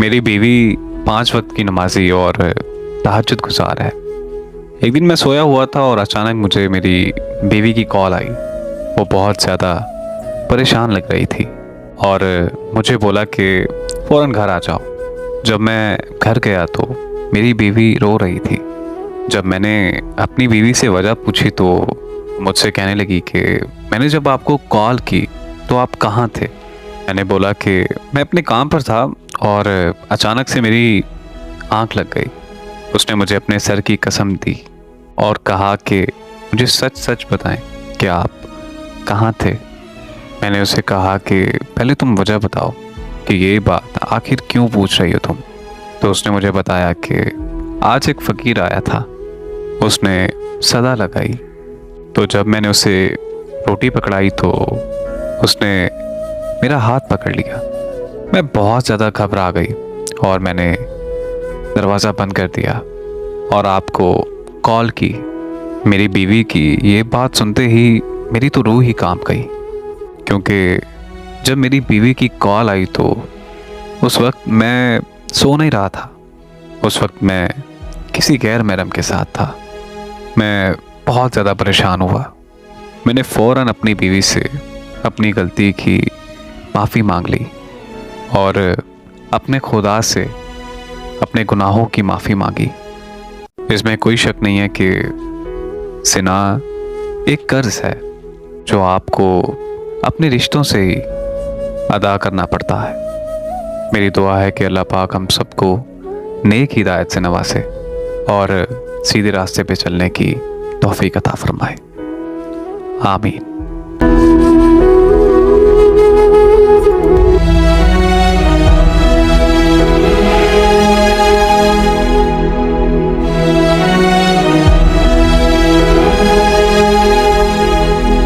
मेरी बीवी 5 वक्त की नमाजी और तहज्जुद गुजार है। एक दिन मैं सोया हुआ था और अचानक मुझे मेरी बीवी की कॉल आई। वो बहुत ज़्यादा परेशान लग रही थी और मुझे बोला कि फ़ौरन घर आ जाओ। जब मैं घर गया तो मेरी बीवी रो रही थी। जब मैंने अपनी बीवी से वजह पूछी तो मुझसे कहने लगी कि मैंने जब आपको कॉल की तो आप कहाँ थे। मैंने बोला कि मैं अपने काम पर था और अचानक से मेरी आंख लग गई। उसने मुझे अपने सर की कसम दी और कहा कि मुझे सच सच बताएं कि आप कहाँ थे। मैंने उसे कहा कि पहले तुम वजह बताओ कि ये बात आखिर क्यों पूछ रही हो तुम। तो उसने मुझे बताया कि आज एक फ़कीर आया था, उसने सदा लगाई। तो जब मैंने उसे रोटी पकड़ाई तो उसने मेरा हाथ पकड़ लिया। मैं बहुत ज़्यादा घबरा गई और मैंने दरवाज़ा बंद कर दिया और आपको कॉल की। मेरी बीवी की ये बात सुनते ही मेरी तो रूह ही कांप गई, क्योंकि जब मेरी बीवी की कॉल आई तो उस वक्त मैं सो नहीं रहा था। उस वक्त मैं किसी गैर महरम के साथ था। मैं बहुत ज़्यादा परेशान हुआ। मैंने फ़ौरन अपनी बीवी से अपनी गलती की माफ़ी मांग ली और अपने खुदा से अपने गुनाहों की माफ़ी मांगी। इसमें कोई शक नहीं है कि ज़िना एक कर्ज है जो आपको अपने रिश्तों से ही अदा करना पड़ता है। मेरी दुआ है कि अल्लाह पाक हम सबको नेक हिदायत से नवाजे और सीधे रास्ते पे चलने की तौफीक अता फरमाए। आमीन।